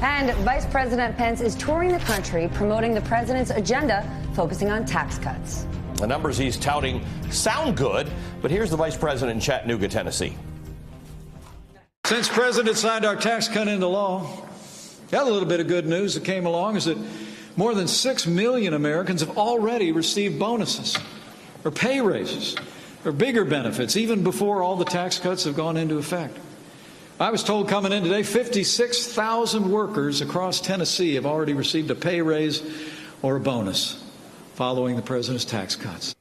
And Vice President Pence is touring the country promoting the president's agenda, focusing on tax cuts. The numbers he's touting sound good, but here's the vice president in Chattanooga, Tennessee. Since President signed our tax cut into law, the other little bit of good news that came along is that more than 6 million Americans have already received bonuses or pay raises or bigger benefits, even before all the tax cuts have gone into effect. I was told coming in today, 56,000 workers across Tennessee have already received a pay raise or a bonus following the president's tax cuts.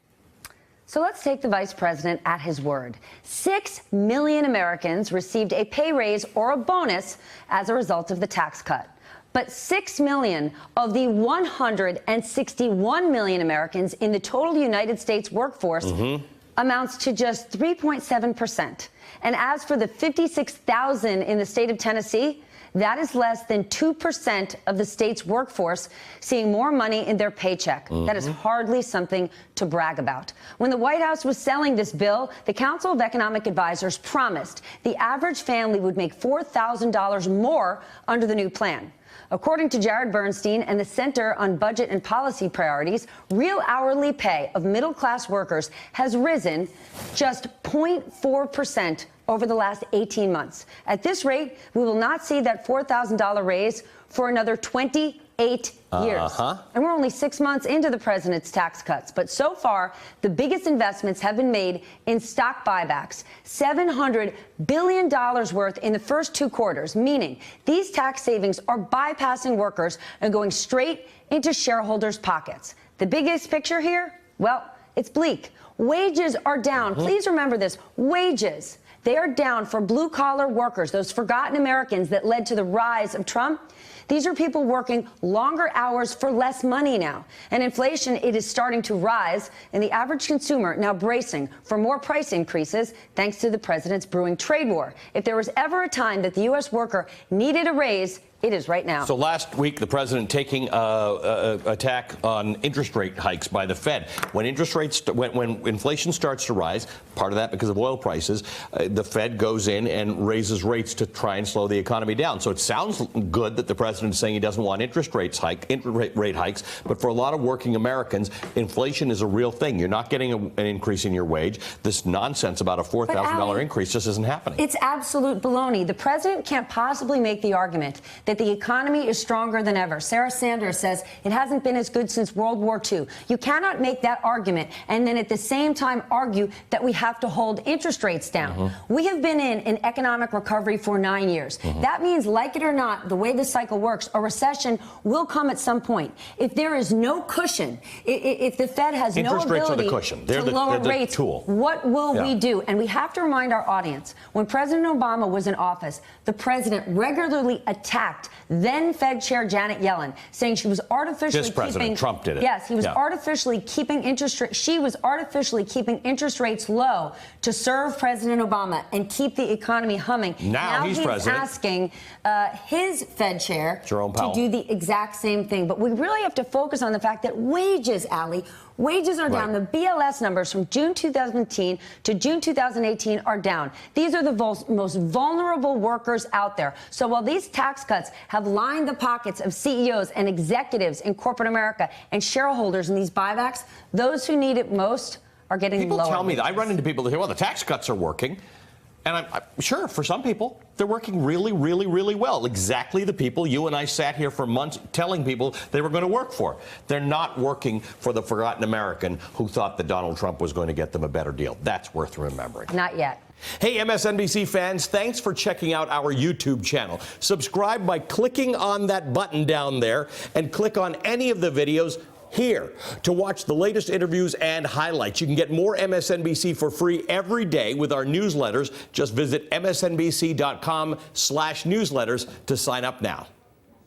So let's take the vice president at his word. 6 million Americans received a pay raise or a bonus as a result of the tax cut. But 6 million of the 161 million Americans in the total United States workforce amounts to just 3.7%. And as for the 56,000 in the state of Tennessee, that is less than 2% of the state's workforce seeing more money in their paycheck. That is hardly something to brag about. When the White House was selling this bill, the Council of Economic Advisors promised the average family would make $4,000 more under the new plan. According to Jared Bernstein and the Center on Budget and Policy Priorities, real hourly pay of middle-class workers has risen just 0.4% over the last 18 months. At this rate, we will not see that $4,000 raise for another 28 years. And we're only 6 months into the president's tax cuts. But so far, the biggest investments have been made in stock buybacks, $700 billion worth in the first 2 quarters, meaning these tax savings are bypassing workers and going straight into shareholders' pockets. The biggest picture here? Well, it's bleak. Wages are down. Please remember this. Wages. They are down for blue-collar workers, those forgotten Americans that led to the rise of Trump. These are people working longer hours for less money now. And inflation, it is starting to rise, and the average consumer now bracing for more price increases thanks to the president's brewing trade war. If there was ever a time that the U.S. worker needed a raise, it is right now. So last week, the president taking attack on interest rate hikes by the Fed. When interest rates, when inflation starts to rise, part of that because of oil prices, the Fed goes in and raises rates to try and slow the economy down. So it sounds good that the president is saying he doesn't want interest rate hikes, but for a lot of working Americans, inflation is a real thing. You're not getting an increase in your wage. This nonsense about a $4,000 increase just isn't happening. It's absolute baloney. The president can't possibly make the argument that the economy is stronger than ever. Sarah Sanders says it hasn't been as good since World War II. You cannot make that argument and then at the same time argue that we have to hold interest rates down. We have been in an economic recovery for 9 years. That means, like it or not, the way the cycle works, a recession will come at some point. If there is no cushion, if the Fed has no ability to lower rates, what will we do? And we have to remind our audience, when President Obama was in office, the president regularly attacked then Fed Chair Janet Yellen, saying she was artificially President Trump did it. Yes, he was artificially keeping she was artificially keeping interest rates low to serve President Obama and keep the economy humming. Now he's president. Asking his Fed Chair to do the exact same thing. But we really have to focus on the fact that wages, Allie, wages are down. The BLS numbers from June 2018 to June 2018 are down. These are the most vulnerable workers out there. So while these tax cuts have lined the pockets of CEOs and executives in corporate America and shareholders in these buybacks, those who need it most are getting lower. People tell me that. I wages. run into people that say, well, the tax cuts are working. And I'm sure for some people, they're working really, really, really well. Exactly the people you and I sat here for months telling people they were going to work for. They're not working for the forgotten American who thought that Donald Trump was going to get them a better deal. That's worth remembering. Not yet. Hey, MSNBC fans, thanks for checking out our YouTube channel. Subscribe by clicking on that button down there and click on any of the videos here to watch the latest interviews and highlights. You can get more MSNBC for free every day with our newsletters. Just visit msnbc.com/newsletters to sign up now.